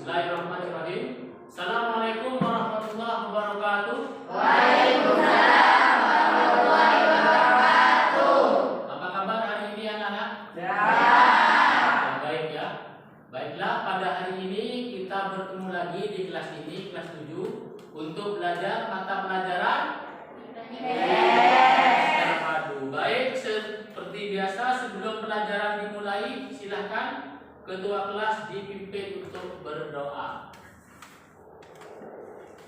Bismillahirrahmanirrahim. Assalamualaikum warahmatullahi wabarakatuh. Waalaikumsalam warahmatullahi wabarakatuh. Apa kabar hari ini anak-anak? Ya. Baik ya. Baiklah, pada hari ini kita bertemu lagi di kelas ini, kelas 7, untuk belajar mata pelajaran terpadu. Baik, seperti biasa sebelum pelajaran dimulai, silahkan ketua kelas dipimpin untuk berdoa.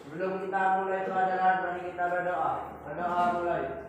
Sebelum kita mulai pelajaran, mari kita berdoa. Berdoa mulai.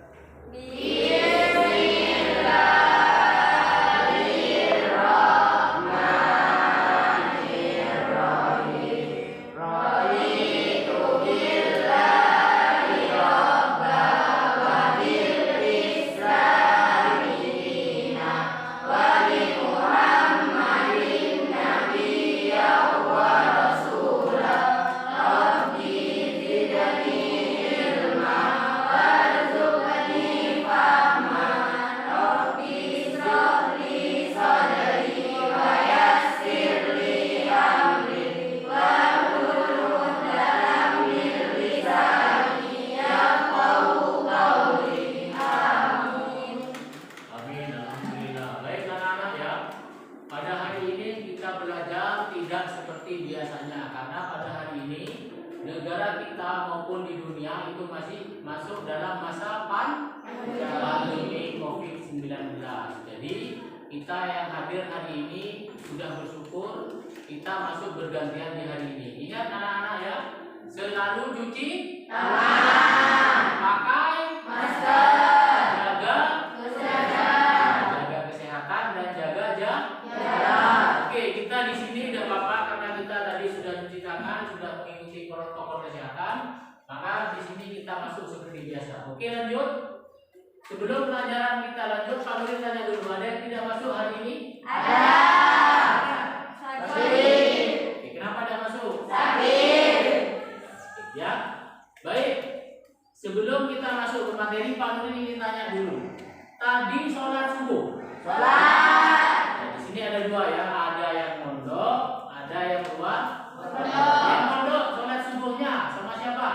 Negara kita maupun di dunia itu masih masuk dalam masa pandemi COVID-19. Jadi kita yang hadir hari ini sudah bersyukur kita masuk bergantian di hari ini. Ingat anak-anak ya, selalu cuci tangan, pakai masker, jaga kesehatan dan jaga jarak. Oke, kita di sini tidak apa-apa karena kita tadi sudah cuci tangan, sudah mengikuti protokol kesehatan, maka di sini kita masuk seperti biasa. Oke, lanjut. Sebelum pelajaran kita lanjut, Pak Nuri tanya dulu, ada yang tidak masuk hari ini? Ada. Sakit. Oke, kenapa tidak masuk? Sakit. Ya, baik. Sebelum kita masuk ke materi, Pak Nuri ingin tanya dulu. Tadi sholat subuh. Nah, di sini ada dua ya, ada yang mondok, ada yang keluar. Yang mondok sholat subuhnya sama siapa?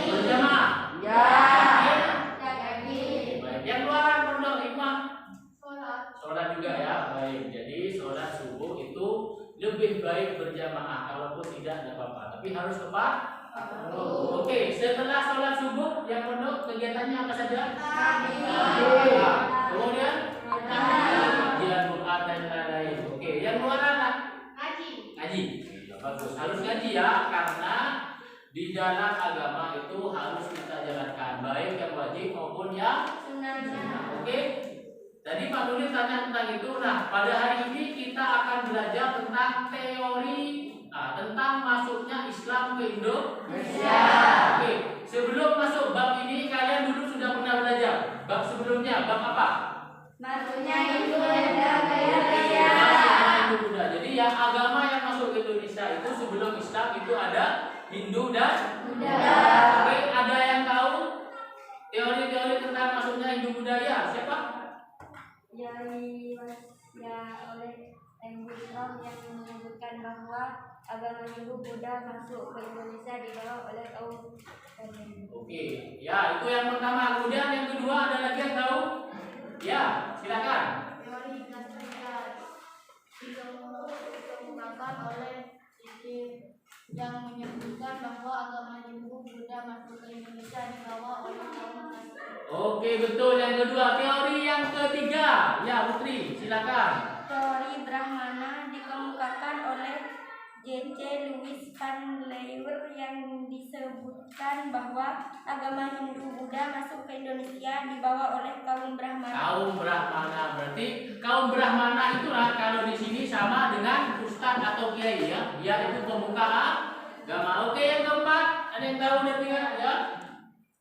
Berjamaah. Ya. Baik. Yang keluaran mondok Hikmah sholat juga ya. Baik. Jadi sholat subuh itu lebih baik berjamaah, kalaupun tidak apa-apa, tapi harus tepat. Oke, setelah sholat subuh yang mondok kegiatannya apa saja? Kemudian ujian Quran dan lain-lain. Oke, yang luar anak ngaji. Ya, bagus, harus ngaji ya, karena di dalam agama itu harus kita jalankan, baik yang wajib maupun yang sunnah. Oke, tadi Pak Nuri tanya tentang itu. Nah, pada hari ini kita akan belajar tentang teori, tentang masuknya Islam ke Indonesia. Oke, sebelum masuk bab ini kalian dulu sudah pernah belajar bab sebelumnya, bab apa? Masuknya Indonesia ke Indonesia. Buddha. Jadi yang agama yang masuk ke Indonesia itu sebelum Islam itu ada Hindu dan Buddha. Oke, ada yang tahu teori-teori tentang masuknya Hindu budaya? Siapa? Ya oleh Islam yang menyebutkan bahwa agama Hindu Buddha masuk ke Indonesia dibawa oleh kaum Hindu. Oke, ya itu yang pertama. Kemudian yang kedua ada lagi yang tahu? Ya, silakan. Teori Nasrani dikemukakan oleh Islam yang menyebutkan bahwa agama Hindu Buddha masuk ke Indonesia dibawa oleh kaum Nasrani. Oke, betul. Yang kedua, teori yang ketiga. Ya, Putri, silakan. Teori Brahmana dikemukakan oleh J.C. Louis Van Leeuwen yang disebutkan bahwa agama Hindu Buddha masuk ke Indonesia dibawa oleh kaum Brahmana. Kaum Brahmana, berarti kaum Brahmana itulah kalau di sini sama dengan ustaz atau kiai ya. Dia itu pemuka agama. Oke, yang keempat, ada yang tahu dan tiga ya?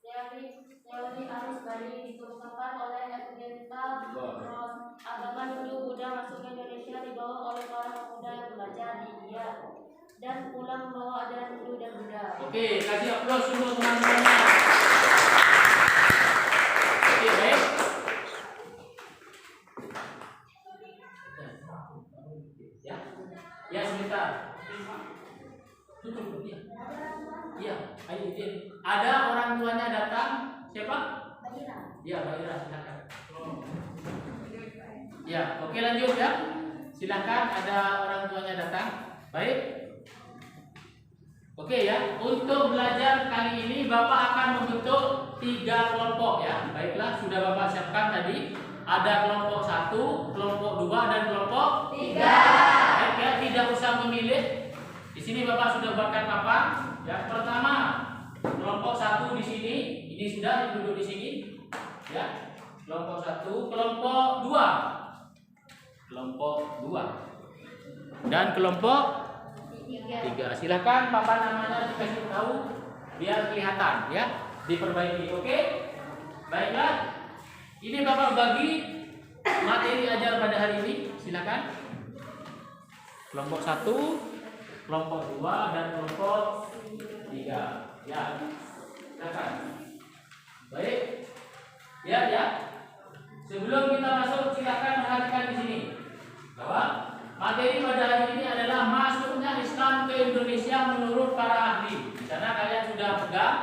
Teori arus balik dikemukakan oleh Edgar Ross. Agama Hindu Buddha masuk ke Indonesia dibawa oleh para pemuda yang belajar di India dan pulang membawa ajaran Hindu dan Buddha. Oke, kasih aplaus dulu teman-teman. Oke, baik. Ya, sebentar. Tutup. Iya. Iya, ayo izin. Ada orang tuanya datang. Siapa? Iya, Mbak Ira, silakan. Ya, oke lanjut ya. Silakan, ada orang tuanya datang. Baik. Oke ya, untuk belajar kali ini Bapak akan membentuk 3 kelompok ya. Baiklah, sudah Bapak siapkan tadi. Ada kelompok 1, kelompok 2, dan kelompok 3. Baik ya, tidak usah memilih. Di sini Bapak sudah buatkan papan. Yang pertama, kelompok 1 di sini. Ini sudah duduk di sini. Ya. Kelompok 1, kelompok 2. Kelompok 2. Dan kelompok 3. Silakan papan namanya dikasih tahu biar kelihatan ya, diperbaiki. Oke? Baiklah. Ini Bapak bagi materi ajar pada hari ini. Silakan. Kelompok 1, kelompok 2, dan kelompok 3. Ya. Silakan. Baik. Ya. Sebelum kita masuk, silakan perhatikan di sini bahwa materi pada hari ini adalah masuknya Islam ke Indonesia menurut para ahli. Di sana kalian sudah pegang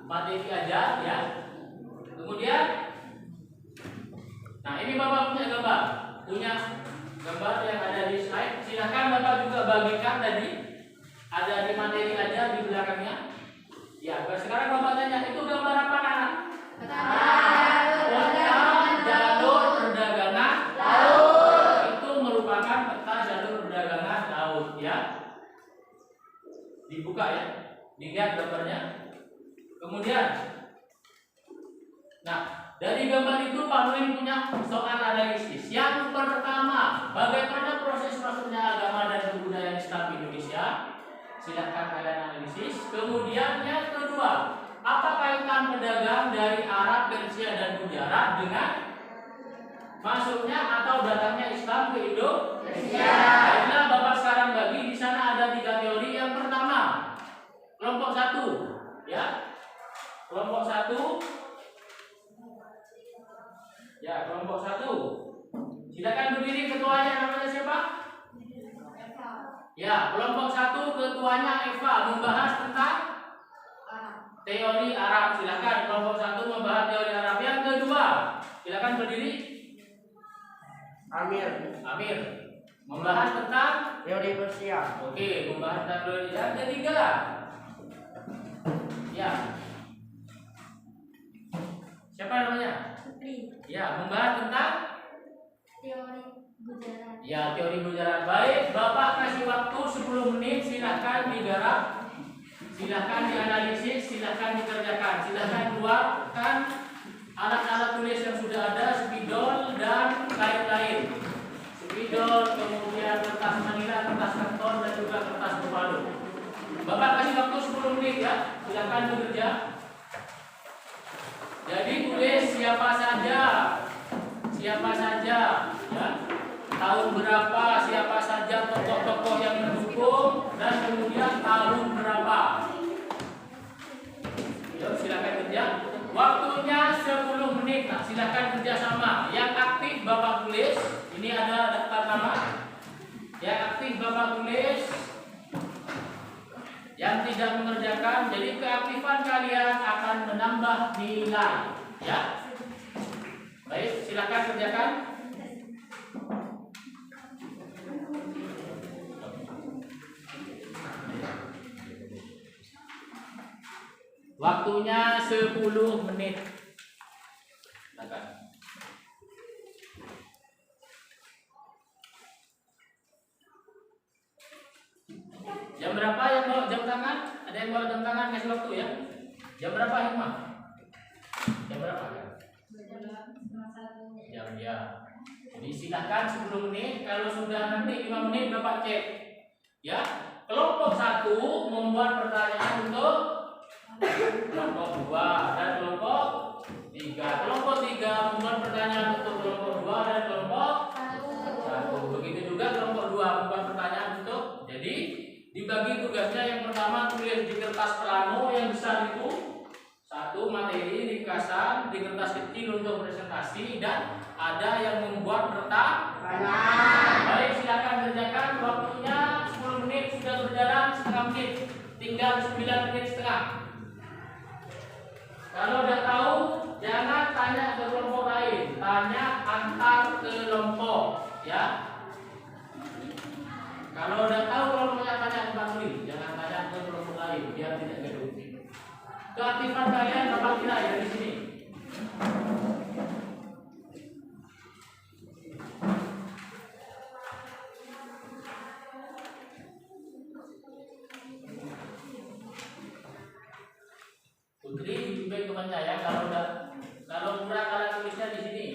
materi ajar ya. Kemudian, nah ini Bapak punya gambar yang ada di slide. Silakan Bapak juga bagikan tadi. Ada di materi ajar di belakangnya. Ya, sekarang Bapak tanya, itu gambar apa anak? Jalur perdagangan laut. Itu merupakan peta jalur perdagangan laut ya. Dibuka ya, dilihat gambarnya. Kemudian, nah dari gambar itu Pak Nuin punya soal analisis. Yang pertama, bagaimana proses masuknya agama dan kebudayaan Islam di Indonesia? Silakan kalian analisis. Kemudian yang kedua, apa kaitan pedagang dari Arab, Persia, dan Gujarat dengan masuknya atau datangnya Islam ke Indonesia? Baiklah, Bapak sekarang bagi. Di sana ada 3 teori. Yang pertama, kelompok 1, ya. Kelompok 1, ya. Kelompok 1. Silakan berdiri. Ketuanya namanya siapa? Ya, kelompok 1 ketuanya Eva, membahas tentang teori Arab. Silakan, kelompok 1 membahas teori Arab. Yang kedua, silakan berdiri. Amir membahas tentang teori Persia. Oke, membahas tentang teori. Yang ketiga, ya, siapa namanya? Putri. Ya, membahas tentang Teori Gujarat. ya, teori Gujarat. Baik, Bapak kasih waktu 10 menit. Silakan digarap, silakan dianalisis, silakan dikerjakan. Silakan keluarkan alat-alat tulis yang sudah ada, spidol dan lain-lain. Spidol, kemudian kertas manila, kertas karton, dan juga kertas berbalut. Bapak kasih waktu 10 menit ya. Silakan bekerja. Jadi tulis siapa saja ya, tahun berapa, siapa saja tokoh-tokoh yang mendukung, dan kemudian tahun berapa. Yuk, silakan kerja. Waktunya 10 menit. Nah, silakan kerjasama. Yang aktif Bapak tulis. Ini ada daftar nama. Yang aktif Bapak tulis. Yang tidak mengerjakan, jadi keaktifan kalian akan menambah nilai. Ya. Baik, silakan kerjakan. Waktunya 10 menit. Silakan. Jam berapa yang bawa jam tangan? Ada yang bawa jam tangan, kasih waktu ya. Jam berapa Hikmah? Jam berapa? Jam ya. Jadi silakan 10 menit. Kalau sudah nanti 5 menit Bapak cek. Ya. Kelompok 1 membuat pertanyaan untuk kelompok 2 dan kelompok 3. Kelompok 3 membuat pertanyaan untuk kelompok 2 dan kelompok 1. Begitu juga kelompok 2 membuat pertanyaan untuk. Jadi dibagi tugasnya. Yang pertama tulis di kertas plano yang besar itu 1 materi ringkasan, di kertas kecil untuk presentasi, dan ada yang membuat pertanyaan. Baik, silakan kerjakan. Waktunya 10 menit sudah berjalan. berapa menit? Tinggal 9 menit setengah. Kalau udah tahu, jangan tanya ke kelompok lain, tanya antar kelompok, ya. Kalau udah tahu kelompoknya tanya ke Pak Nuri, jangan tanya ke kelompok lain, biar tidak gaduh. Keaktifan kalian berapa kira ya di sini? Putri, bimbing teman saya kalau kurang kalian tulisnya di sini.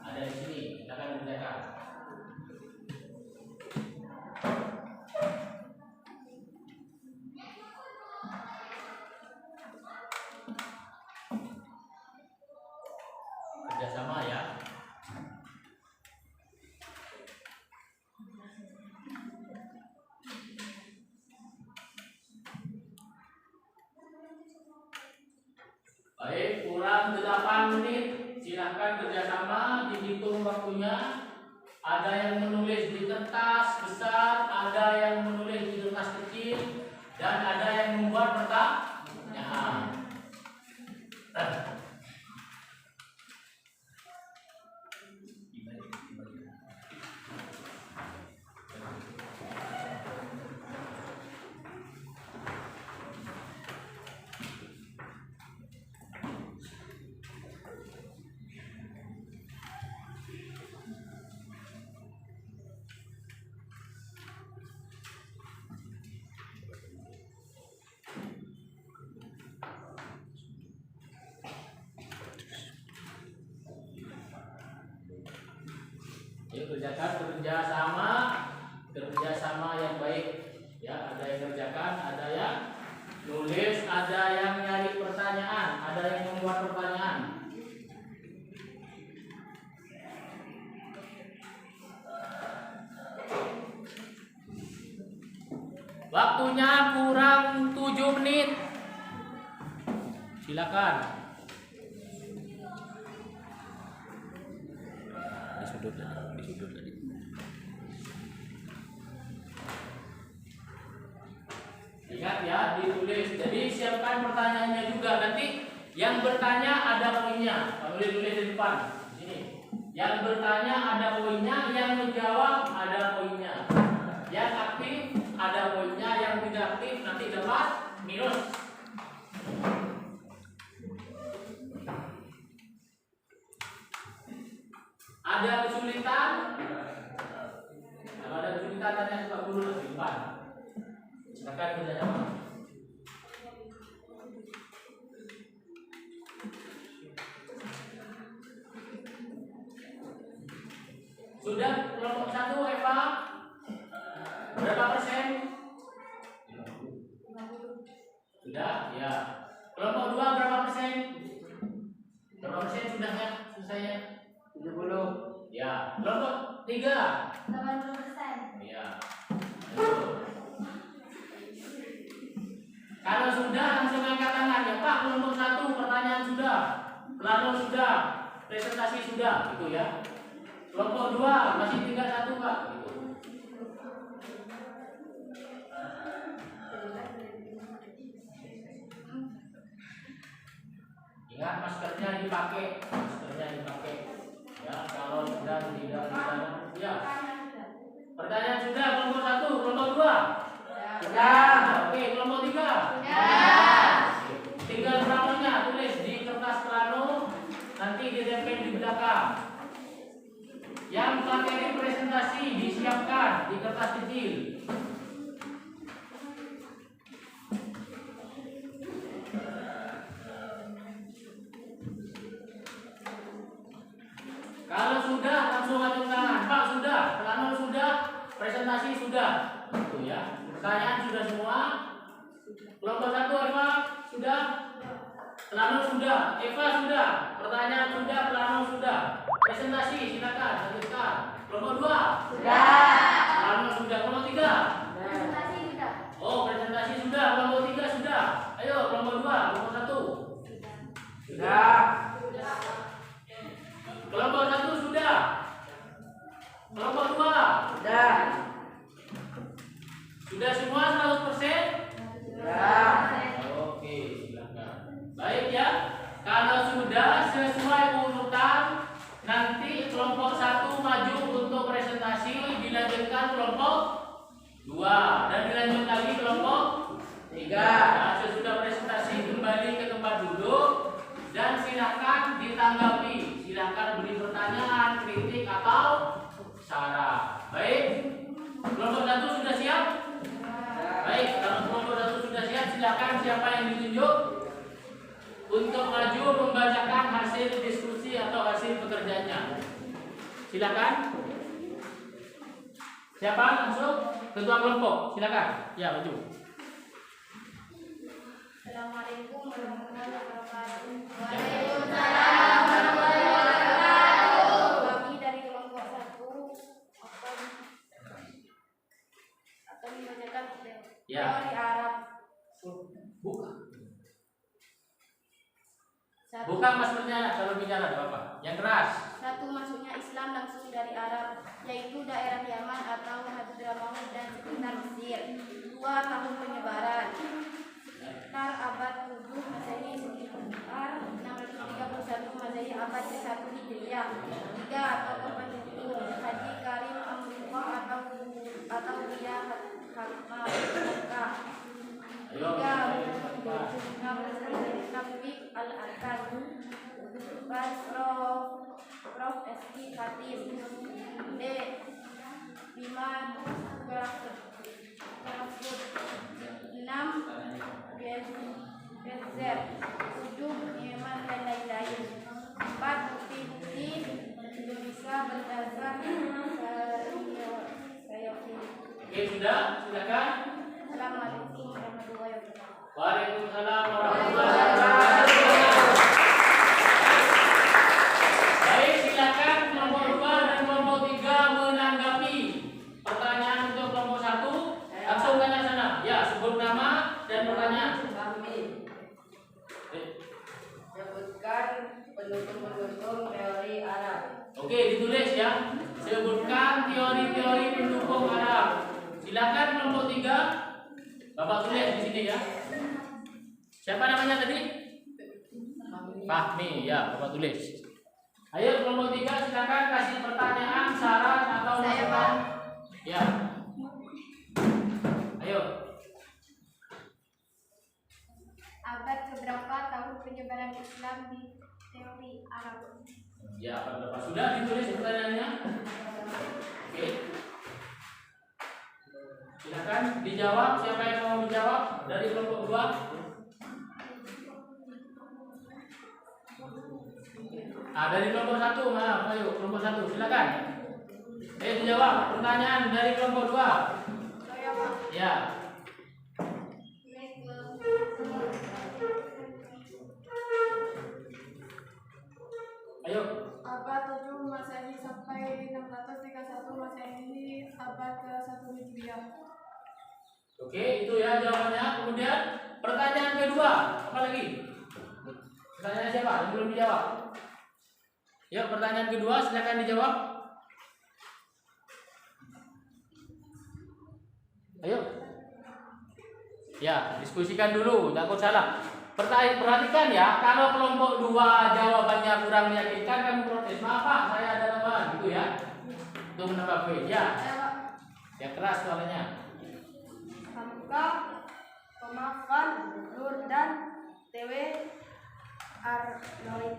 Ada di sini, kita akan kerjakan. Kerjasama ya. Baik, kurang 8 menit. Silahkan kerjasama, dihitung waktunya. Ada yang menulis di kertas besar, ada yang menulis di kertas kecil, dan ada yang membuat pertanyaan. Kerjakan kerjasama yang baik ya. Ada yang kerjakan, ada yang nulis, ada yang nyari pertanyaan, ada yang membuat pertanyaan. Waktunya kurang 7 menit. Silakan. Di sudut tadi. Ingat ya, ditulis. Jadi siapkan pertanyaannya juga. Nanti yang bertanya ada poinnya. Kamu tulis di depan. Di sini. Yang bertanya ada poinnya, yang menjawab ada poinnya. Yang aktif ada poinnya, yang tidak aktif nanti dapat minus. Ada kesulitan? Kalau ada kesulitan tanya ke Pak Guru di depan. Silakan kerjasama. Sudah kelompok 1 Eva? Berapa persen? Sudah? Ya. Kelompok 2 berapa persen? Berapa persen sudahnya? Selesainya? 70. Ya. Kelompok 3? 80%. Ya. Kalau sudah langsung angkat tangan ya Pak. Kelompok 1 pertanyaan sudah, plano sudah, presentasi sudah, gitu ya. Kelompok 2 masih tinggal 1 Pak. Gitu. Ingat maskernya dipakai, Ya, kalau sudah tidak ya. Pertanyaan sudah kelompok 1, kelompok 2. Sudah. Oke, kelompok 3. Sudah. Tinggal planonya tulis di kertas plano, nanti ditempel di belakang. Yang materi presentasi disiapkan di kertas kecil. Kalau sudah langsung angkat tangan. Pak sudah, plano sudah, presentasi sudah. Itu ya. Pertanyaan sudah semua. Kelompok 1 Eva sudah. Plano sudah. Eva sudah. Pertanyaan sudah, plano sudah. Presentasi silakan lanjutkan. Kelompok 2 sudah. Plano sudah. Kelompok 3 Presentasi sudah. Oh, presentasi sudah. Kelompok 3 sudah. Ayo kelompok 2, kelompok 1. Sudah. Kelompok 1 sudah. Kelompok 2 sudah. Sudah semua 100%? Ya. Oke, silakan. Baik ya. Kalau sudah sesuai urutan, nanti kelompok 1 maju untuk presentasi, dilanjutkan kelompok 2 dan dilanjut lagi kelompok 3. Nah, sesudah presentasi kembali ke tempat duduk dan silakan ditanggapi. Silakan beri pertanyaan, kritik atau saran. Baik. Kelompok 1 sudah siap? Baik, kalau kelompok 1 sudah siap, silakan siapa yang ditunjuk untuk maju membacakan hasil diskusi atau hasil pekerjaannya. Silakan. Siapa langsung? Ketua kelompok, silakan. Ya, maju. Assalamualaikum warahmatullahi wabarakatuh. Waalaikumsalam warahmatullahi wabarakatuh. Kami dari kelompok 1 akan membacakan Ya. teori Arab. Buka. Satu, Buka maksudnya kalau bicara ada apa? Yang keras. satu, masuknya Islam langsung dari Arab, yaitu daerah Yaman atau Hadramaut dan sekitar Mesir. 2, tahun penyebaran sekitar abad 7 Masehi, sekitar 631 Masehi, abad ke-1 Hijriah. 3, tokoh pendukung Haji Karim Amrullah atau dia Hakmah Mekah. 3, Nafik Al-Arkad. 4, Prof. S.I. Khatib. D, 5, Grafut. 6, Gezer. 7, Yemen dan lain-lain. 4, bukti-bukti Indonesia berdasar Oke, sudah? Silakan. Assalamualaikum warahmatullahi wabarakatuh. Waalaikumsalam warahmatullahi wabarakatuh. Baik, silakan kelompok 2 dan kelompok 3 menanggapi pertanyaan untuk kelompok 1. Langsung tanya sana. Ya, sebut nama dan pertanyaan. Sebutkan pendukung-pendukung teori Arab. Oke, ditulis ya. Sebutkan teori-teori pendukung Arab. Silakan kelompok 3. Bapak tulis di sini ya. Siapa namanya tadi? Fahmi, ya, Bapak tulis. Ayo kelompok 3 silakan kasih pertanyaan, saran atau masukan. Ya. Ayo. Abad keberapa tahun penyebaran Islam di teori Arab? Ya, apa berapa? Sudah ditulis pertanyaannya? Oke. Silakan dijawab. Siapa yang mau menjawab dari kelompok 2? Dari kelompok 1, maaf, ayo kelompok 1, silakan. Dijawab pertanyaan dari kelompok 2. Saya Pak. Ya. Ayo. Abad 7 Masehi sampai 631 Masehi, abad ke-1 Hijriah. Oke, itu ya jawabannya. Kemudian pertanyaan kedua, apa lagi? Pertanyaan siapa yang belum dijawab? Ya, pertanyaan kedua silakan dijawab. Ayo. Ya, diskusikan dulu, takut salah. Perhatikan ya, kalau kelompok 2 jawabannya kurang meyakinkan, kamu protes. Maaf Pak, saya ada tambahan gitu ya. Itu menambah poin. Ya. Ya keras suaranya. Hamka, Pemakan, Nur dan TW Arnold.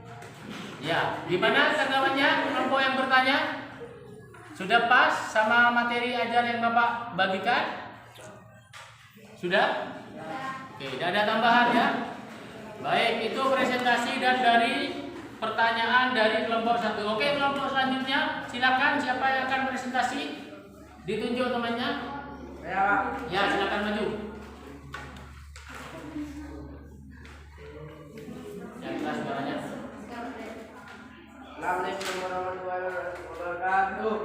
Ya, gimana tanggapannya kelompok yang bertanya? Sudah pas sama materi ajar yang Bapak bagikan? Sudah? Oke, tidak ada tambahan ya. Baik, itu presentasi dan dari pertanyaan dari kelompok 1. Oke, kelompok selanjutnya silakan siapa yang akan presentasi? Ditunjuk temannya. Ya, silakan maju. Yang keras suaranya. Assalamualaikum warahmatullahi wabarakatuh.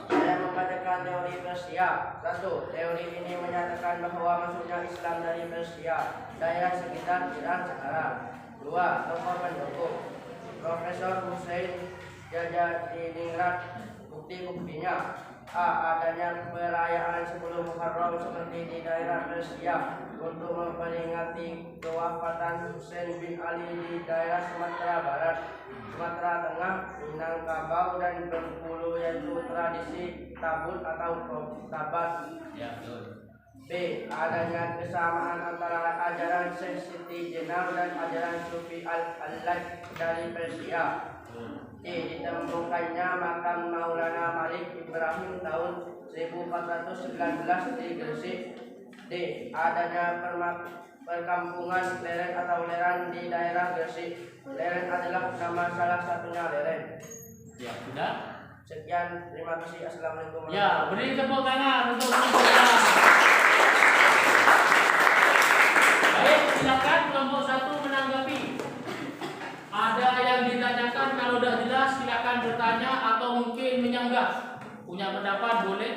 Saya membacakan teori Persia. 1. Teori ini menyatakan bahwa masuknya Islam dari Persia, daerah sekitar Iran sekarang. 2. Tokoh pendukung Profesor Hussein Jajadiningrat, Bukti-buktinya: A. Adanya perayaan 10 Muharram seperti di daerah Persia untuk memperingati kewafatan Husain bin Ali di daerah Sumatera Barat, Sumatera Tengah, Minangkabau, dan Bengkulu, yaitu tradisi tabut atau tabat. Ya, betul. B. Adanya kesamaan antara ajaran Syekh Siti Jenar dan ajaran Sufi Al-Hallaj dari Persia. C. Ditemukannya makam Maulana Malik Ibrahim tahun 1419 di Gresik. D. Adanya perkampungan lereng atau leran di daerah Gresik. Leren adalah nama salah satunya leren. Ya, sudah. Sekian, terima kasih. Assalamualaikum. Ya, beri tepuk tangan untuk kelompok. Baik, silakan kelompok 1 menanggapi. Ada yang ditanyakan, kalau sudah jelas silakan bertanya atau mungkin menyanggah. Punya pendapat boleh,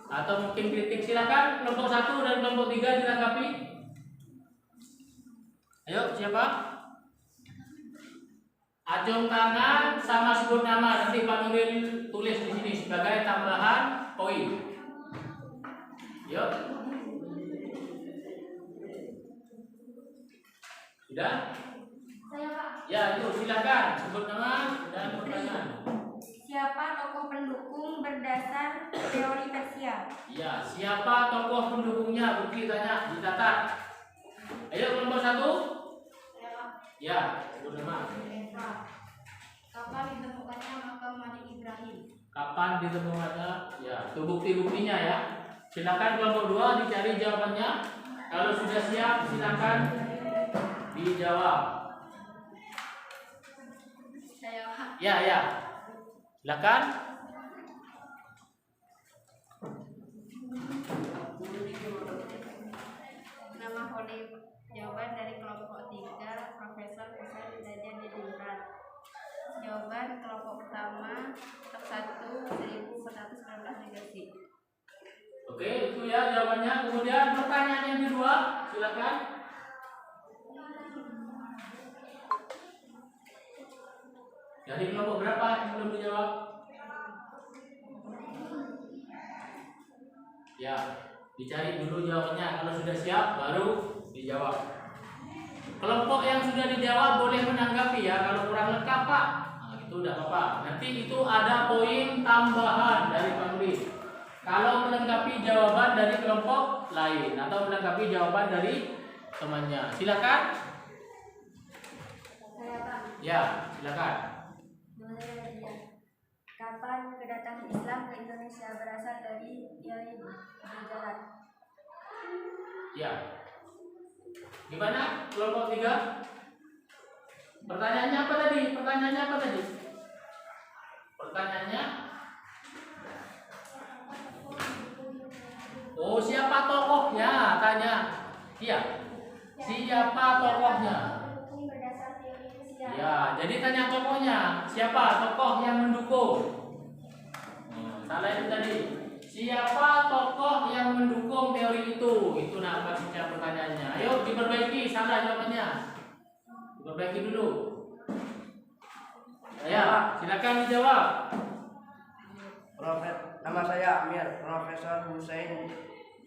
atau mungkin kritik. Silakan kelompok 1 dan kelompok 3 ditanggapi. Ayo, siapa? Acung tangan sama sebut nama, nanti Pak Nuril tulis di sini sebagai tambahan poin. Yuk. Sudah? Saya Pak. Ya, itu silakan sebut nama dan pertanyaan. Siapa tokoh pendukung berdasar teori Persia? Ya, siapa tokoh pendukungnya? Bukti tanya, dicatat. Ayo kelompok 1. Saya Pak. Ya, sebut nama. Kapan ditemukannya makam Malik Ibrahim? Kapan ditemukannya? Ya, itu bukti-buktinya ya. Silakan kelompok 2 dicari jawabannya. Kalau sudah siap, silakan dijawab. Saya Pak. Ya, ya. Silakan. Nama Holly. Jawaban dari kelompok 3, Profesor Husain Jaja di Dinrat. Jawaban kelompok pertama, 1 1419 di Gresik. Oke, itu ya jawabannya. Kemudian pertanyaan yang kedua, silakan. Dari kelompok berapa yang belum dijawab? Ya, dicari dulu jawabannya. Kalau sudah siap, baru dijawab. Kelompok yang sudah dijawab boleh menanggapi ya. Kalau kurang lengkap Pak, nah, itu udah apa? Nanti itu ada poin tambahan dari penulis. Kalau melengkapi jawaban dari kelompok lain atau melengkapi jawaban dari temannya, silakan. Saya Pak. Ya, silakan. Nama saya Nadia. Kapan kedatangan Islam ke Indonesia berasal dari teori Gujarat? Ya. Gimana kelompok 3? Pertanyaannya apa tadi? Pertanyaannya oh, siapa tokohnya? Tanya. Iya. Siapa tokohnya? Pendukung berdasar teori Persia. Ya, jadi tanya tokohnya. Siapa tokoh yang mendukung? Salah itu tadi. Siapa tokoh yang mendukung teori itu? Itu maksudnya pertanyaannya. Ayo diperbaiki, salah jawabannya. Diperbaiki dulu. Ya, silakan dijawab. Nama saya Amir, Profesor Husain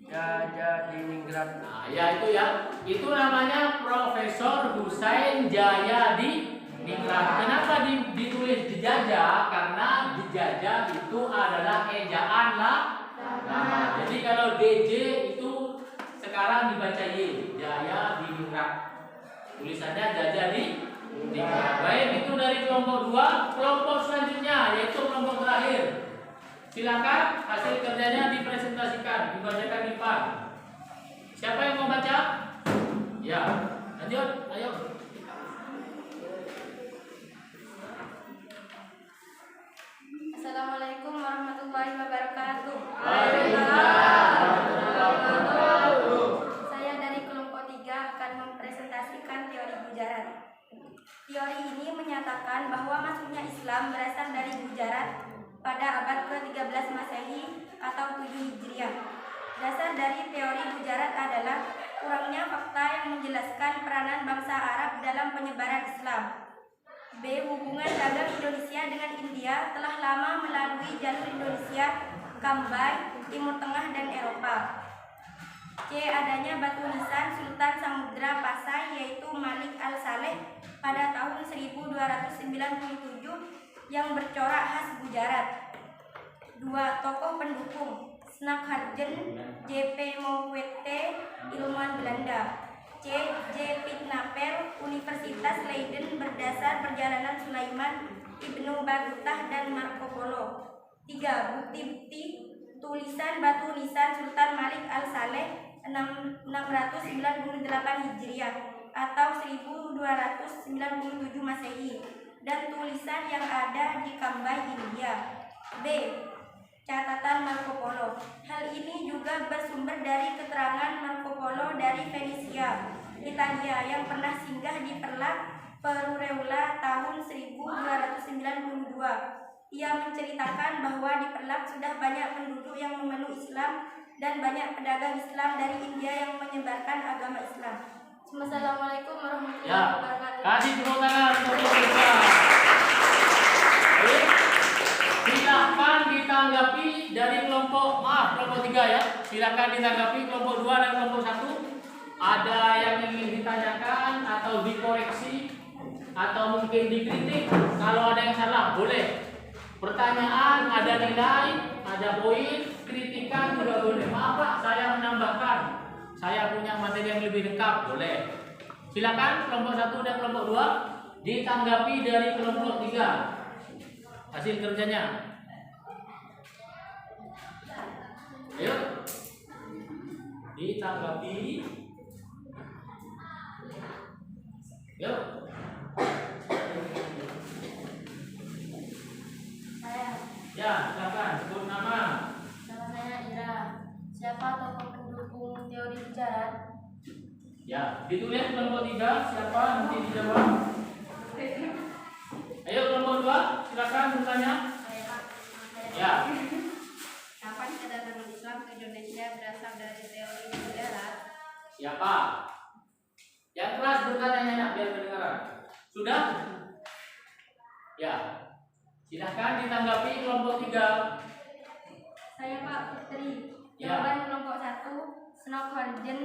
Jaja di Ningrat. Nah, ya itu ya. Itu namanya Profesor Husain Jaya di Ningrat. Kenapa ditulis dijajah? Karena dijajah itu adalah ejaan lah. Nah, jadi kalau DJ itu sekarang dibaca Y, Jaya di Ningrat. Tulisannya Jaya di Ningrat. Baik, itu dari kelompok 2. Kelompok selanjutnya yaitu kelompok terakhir. Silakan hasil kerjanya dipresentasikan, dibacakan di depan. Siapa yang mau baca? Ya, lanjut, ayo. Assalamualaikum warahmatullahi wabarakatuh. Saya dari kelompok 3 akan mempresentasikan teori Gujarat. Teori ini menyatakan bahwa masuknya Islam berasal dari Gujarat pada abad ke-13 Masehi atau 7 Hijriah. Dasar dari teori Gujarat adalah kurangnya fakta yang menjelaskan peranan bangsa Arab dalam penyebaran Islam. B. Hubungan dagang Indonesia dengan India telah lama melalui jalur Indonesia, Kambay, Timur Tengah, dan Eropa. C. Adanya batu nisan Sultan Samudra Pasai yaitu Malik Al-Saleh pada tahun 1297 yang bercorak khas Gujarat. 2. Tokoh pendukung Snakharjen, J.P. Mowette, ilmuwan Belanda. C. J. Pitnaper, Universitas Leiden berdasar perjalanan Sulaiman, Ibnu Battuta, dan Marco Polo. 3. Bukti-bukti tulisan batu nisan Sultan Malik Al-Saleh 698 Hijriah atau 1297 Masehi dan tulisan yang ada di Kambay, India. B. Catatan Marco Polo. Hal ini juga bersumber dari keterangan Marco Polo dari Venesia, Italia yang pernah singgah di Perureula tahun 1292. Ia menceritakan bahwa di Perlak sudah banyak penduduk yang memeluk Islam dan banyak pedagang Islam dari India yang menyebarkan agama Islam. Wassalamualaikum warahmatullahi wabarakatuh. Kasih tepuk tangan untuk kita. Silakan ditanggapi dari kelompok 3 ya. Silakan ditanggapi kelompok 2 dan kelompok 1. Ada yang ingin ditanyakan atau dikoreksi atau mungkin dikritik. Kalau ada yang salah boleh. Pertanyaan, ada nilai, ada poin, kritikan juga boleh. Maaf Pak, saya menambahkan. Saya punya materi yang lebih lengkap, boleh. Silakan kelompok 1 dan kelompok 2 ditanggapi dari kelompok 3. Hasil kerjanya. Ayo. Ditanggapi. Yuk. Ya, silakan sebut nama. Nama saya Ira. Siapa tokoh pendukung teori sejarah? Ya, ditulis kelompok 3. Siapa nanti dijawab. Ayo kelompok 2, silakan bertanya. Ya. Kapan kedatangan Islam ke Indonesia berasal dari teori sejarah? Siapa? Yang keras bertanya biar kedengaran. Sudah? Ya. Silahkan ditanggapi kelompok 3. Saya Pak Putri. Ya. Jawaban kelompok 1, Snakharjen,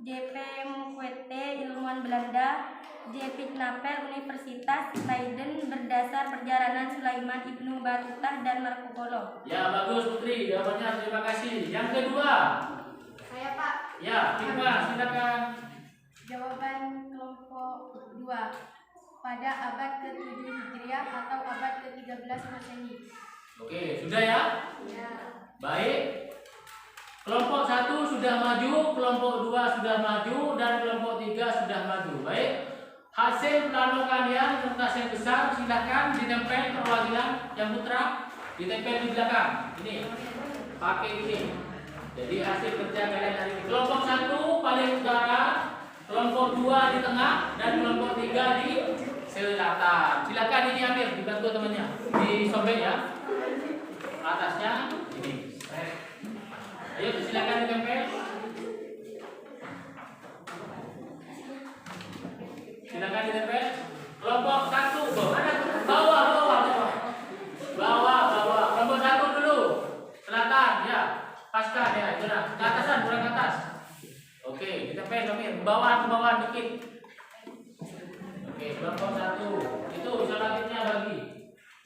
J.P. Mowette, ilmuwan Belanda. J. Pitnaper, Universitas Leiden berdasar perjalanan Sulaiman, Ibnu Battuta, dan Marco Polo. Ya, bagus Putri. Jawabannya terima kasih. Yang kedua. Saya Pak. Ya, Hikmah, silakan. Jawaban kelompok 2, pada abad ke-7 Hijriah atau abad ke-13 Masehi. Oke, sudah ya? Ya. Baik. Kelompok 1 sudah maju, kelompok 2 sudah maju, dan kelompok 3 sudah maju. Baik. Hasil plano kalian kertas yang besar silakan ditempel perwakilan yang putra ditempel di belakang. Ini pakai ini. Jadi hasil kerja kalian hari ini. Kelompok 1 paling utara, kelompok 2 di tengah, dan kelompok 3 di selatan. Silakan ini ambil, dibantu temannya. Disobek ya. Atasnya ini. Ayo silakan ditempel. Silakan ditempel. Kelompok 1 bawah. Kelompok 1 dulu. Selatan ya. Pasca ya, ke atasan kurang ke atas. Oke, ditempel ke bawah dikit. Oke, kelompok 1. Itu selanjutnya bagi.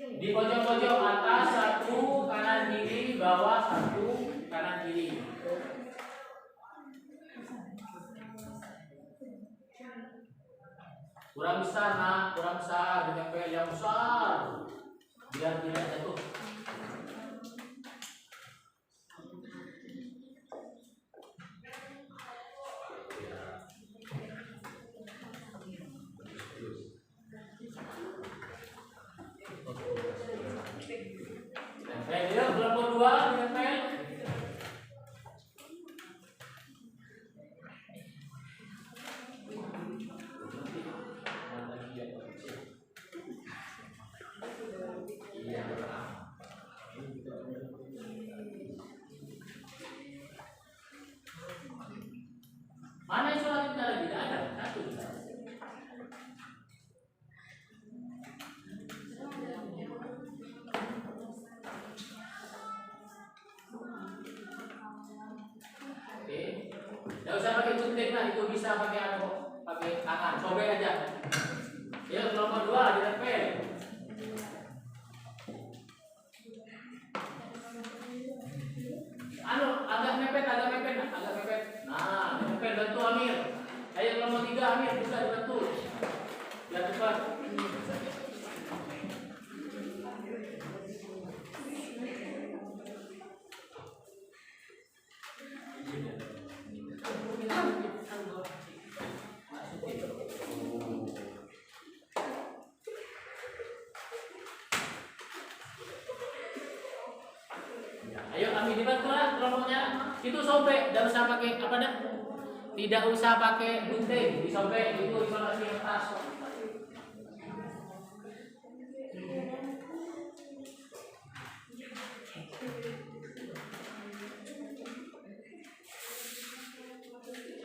Di pojok-pojok atas 1, kanan kiri, bawah 1, kanan kiri. Kurang besar nak, kurang besar, ditempel yang besar biar tidak jatuh. Tempel ya, kelompok 2 ditempel. Mana yang sholat kita lagi? Tidak ada, satu. Nggak usah pakai gunting lah, itu bisa pakai pakai tangan, sobek aja. Ya, nomor 2 ditempel. Agak mepet. Nah, ditempel, bantu Amir. Ayo nomor 3 Amir, bisa dibantu. Biar cepat. Ayo Ami dibantu lah kelompoknya. Itu sobek, tidak usah pakai apa dah? Tidak usah pakai gunting, disobek itu isolasi yang atas.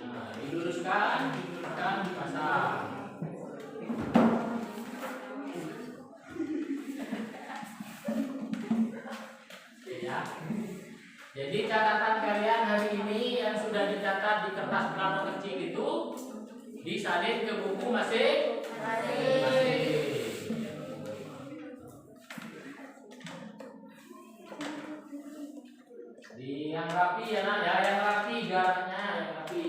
Nah, diluruskan, dipasang. Ya. Jadi catatan kalian hari ini yang sudah dicatat di kertas plano kecil itu disalin ke buku masing-masing. Di yang rapi ya nak ya, yang rapi garaknya yang rapi.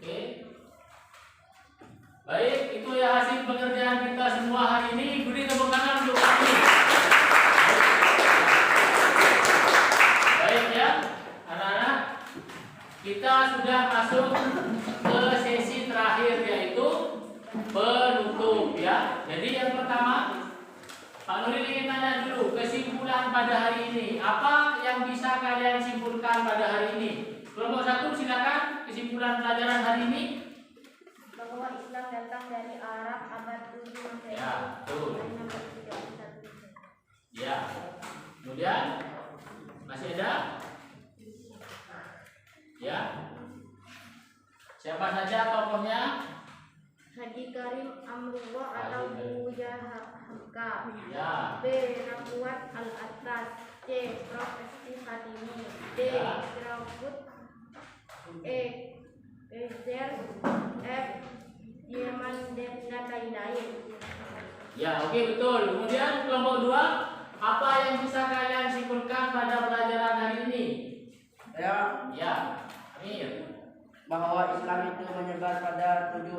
Oke. Baik, itu ya hasil pekerjaan kita semua hari ini. Beri tepuk tangan untuk kami. Baik ya, anak-anak. Kita sudah masuk ke sesi terakhir yaitu penutup ya. Jadi yang pertama, Pak Nuril ingin tanya dulu kesimpulan pada hari ini. Apa yang bisa kalian simpulkan pada hari ini? Kelompok 1 silakan kesimpulan pelajaran hari ini. Bahwa Islam datang dari Arab abad 7 Masehi. Ya, betul. Ya. Kemudian masih ada? Ya. Siapa saja tokohnya? Haji Karim Amrullah atau Buya Hamka. Ya. B. Rakwat Al-Attas. C. Prof. Esti Fatimi. D. Ya. Graukut. E. Ezer. F. Yeman dan lain-lain. Ya, oke betul. Kemudian kelompok 2, apa yang bisa kalian simpulkan pada pelajaran hari ini? Ya, Amir. bahwa Islam itu menyebar pada 7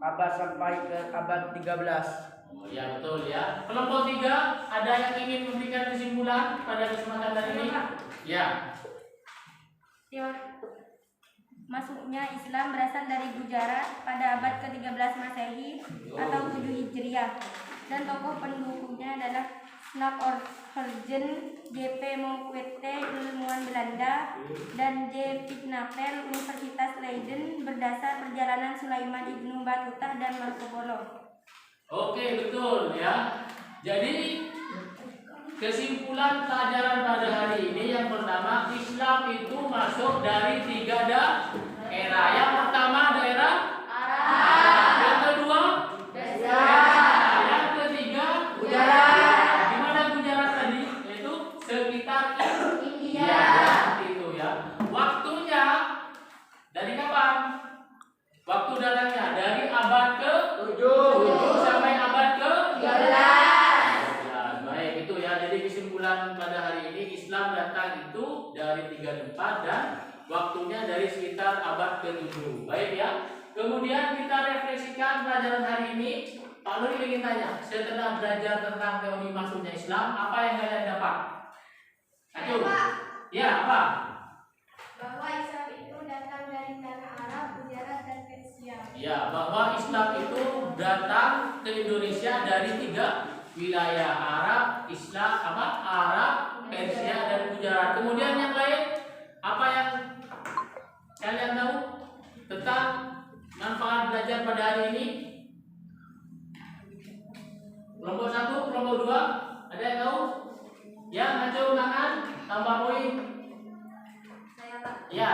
abad sampai ke abad 13. Oh, ya betul ya. Kelompok 3, ada yang ingin memberikan kesimpulan pada kesempatan hari ini? Ya. Masuknya Islam berasal dari Gujarat pada abad ke-13 Masehi atau 7 Hijriah, dan tokoh pendukungnya adalah Snap Orgen, J.P. Mokwete, ilmuwan Belanda, dan J. Pitnapel, Universitas Leiden, berdasar perjalanan Sulaiman Ibnu Battuta dan Marco Polo. Oke, betul ya. Jadi kesimpulan pelajaran pada hari ini yang pertama, Islam itu masuk dari 3 daerah. Yang pertama daerah Arab. Yang kedua yang ketiga Gujarat. Di mana Gujarat tadi? Yaitu sekitar India. Itu ya. Waktunya dari kapan? Waktu datangnya dari abad ke-7 sampai abad ke-13. Jadi kesimpulan pada hari ini, Islam datang itu dari 3 tempat dan waktunya dari sekitar abad ke-7. Baik ya. Kemudian kita refleksikan pelajaran hari ini. Pak Nuri ingin tanya, setelah belajar tentang teori masuknya Islam, apa yang kalian dapat? Ayo. Ya, apa? Bahwa Islam itu datang dari tanah Arab, Gujarat, dan Persia. Ya, bahwa Islam itu datang ke Indonesia dari 3 wilayah Arab, Islam, Arab, Persia dan Gujarat. Kemudian yang lain, apa yang kalian tahu tentang manfaat belajar pada hari ini? Kelompok 1, kelompok 2, ada yang tahu? Ya, ngaco tangan, tambah poin. Saya Pak, Ya,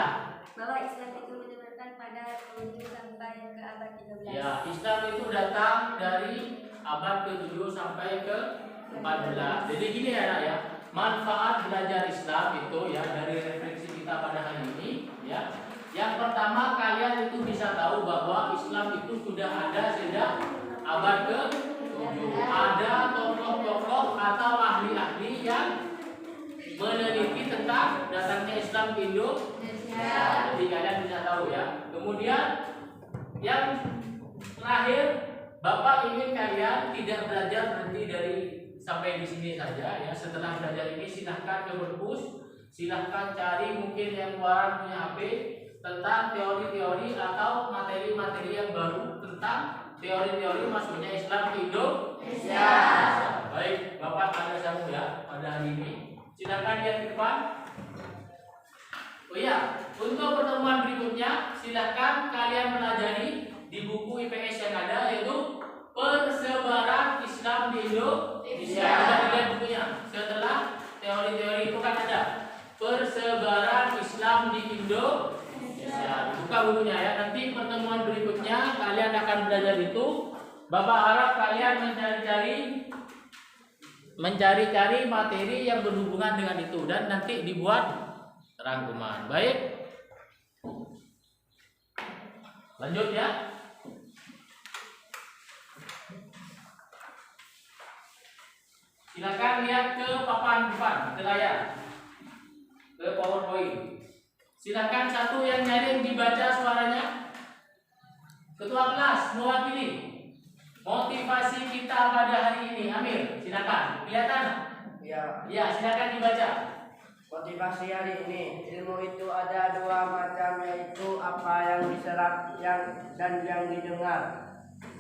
bahwa Islam itu ditebarkan pada 7 sampai ke abad 13. ya, Islam itu datang dari abad ke-7 sampai ke-14. Jadi gini ya, Nak, ya. Manfaat belajar Islam itu ya dari refleksi kita pada hari ini ya. Yang pertama, kalian itu bisa tahu bahwa Islam itu sudah ada sejak abad ke-7. Ada tokoh-tokoh atau ahli-ahli yang meneliti tentang datangnya Islam ke Indonesia. Jadi kalian bisa tahu ya. Kemudian yang terakhir, Bapak ingin kalian tidak belajar berhenti dari sampai di sini saja ya. Setelah belajar ini silahkan ke perpus, silahkan cari mungkin yang luaran punya HP tentang teori-teori atau materi-materi yang baru tentang teori-teori masuknya Islam ke Indonesia. Baik, Bapak ada samu ya pada hari ini. Silakan lihat ke depan. Oh iya, untuk pertemuan berikutnya silakan kalian pelajari di buku IPS yang ada, yaitu Persebaran Islam di Indonesia. Coba dilihat bukunya. Setelah teori-teori itu kan ada Persebaran Islam di Indonesia. Buka bukunya ya. Nanti pertemuan berikutnya kalian akan belajar itu. Bapak harap kalian mencari-cari materi yang berhubungan dengan itu dan nanti dibuat rangkuman. Baik. Lanjut ya. Silakan lihat ke papan depan, ke layar, ke PowerPoint. Silakan satu yang nyaring dibaca suaranya. Ketua kelas mewakili motivasi kita pada hari ini. Amir, silakan. Kelihatan? Ya, Ya, silakan dibaca. motivasi hari ini, ilmu itu ada dua macam, yaitu apa yang diserap dan yang didengar.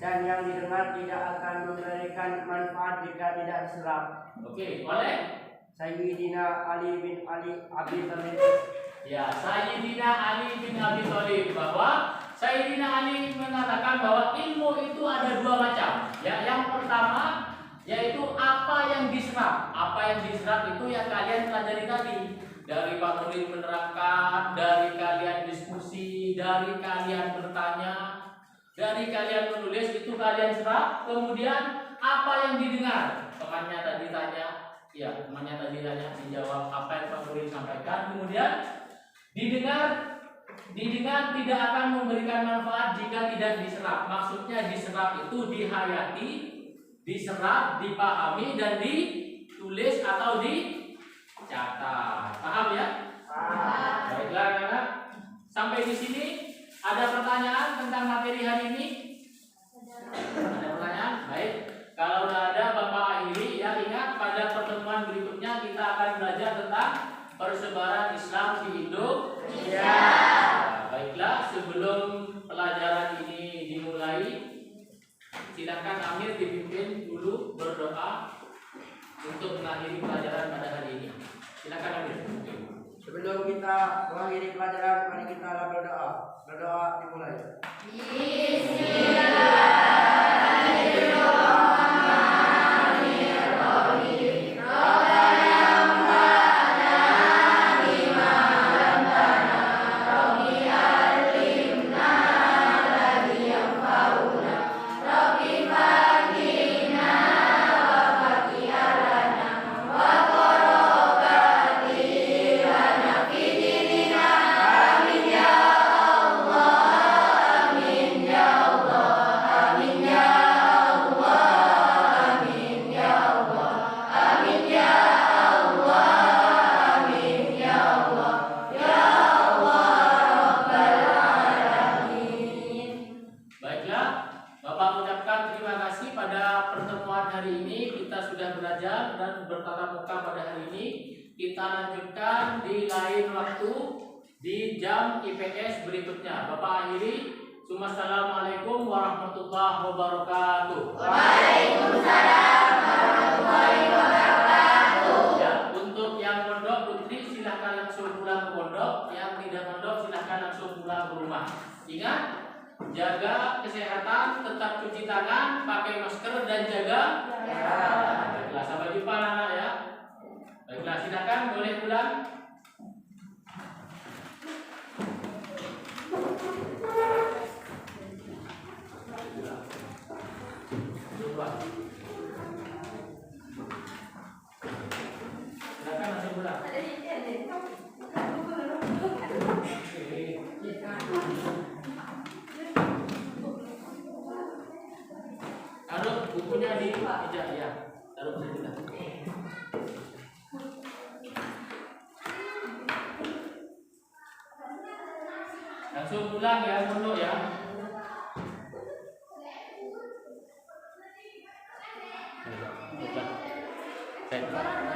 Dan yang didengar tidak akan memberikan manfaat jika tidak diserap. Oke, oleh Sayyidina Ali bin Abi Thalib. ya, Sayyidina Ali bin Abi Thalib, bahwa Sayyidina Ali mengatakan bahwa ilmu itu ada dua macam. Ya, yang pertama yaitu apa yang diserap. Apa yang diserap itu yang kalian pelajari tadi. Dari Pak Nurdin menerangkan, dari kalian diskusi, dari kalian bertanya, dari kalian menulis, itu kalian serap. Kemudian apa yang didengar, temannya tadi tanya, ya temannya tadi tanya, dijawab apa yang Pak Nurdin sampaikan. Kemudian didengar tidak akan memberikan manfaat jika tidak diserap. Maksudnya diserap itu dihayati, diserap, dipahami, dan ditulis atau dicatat. Paham ya? Paham. Baiklah anak-anak, sampai di sini ada pertanyaan tentang materi hari ini? Ada pertanyaan? Baik. Kalau sudah ada, Bapak akhiri. Ya, ingat pada pertemuan berikutnya kita akan belajar tentang persebaran Islam di Indonesia. Baiklah, sebelum pelajaran ini dimulai, silakan Amir dipimpin dulu berdoa untuk mengakhiri pelajaran pada hari ini. Silakan Amir. Sebelum kita mengakhiri pelajaran, mari kita berdoa. Berdoa dimulai. Assalamualaikum warahmatullahi wabarakatuh. Waalaikumsalam. Ya, untuk yang pondok putri silahkan langsung pulang ke pondok, yang tidak pondok silahkan langsung pulang ke rumah. Ingat, jaga kesehatan, tetap cuci tangan, pakai masker dan jaga. Baiklah, sampai jumpa anak-anak ya. Baiklah, silakan boleh pulang. Silakan langsung pulang. Taruh bukunya di meja ya. Taruh di sana. Langsung pulang ya, pondok ya. Baiklah. Baik.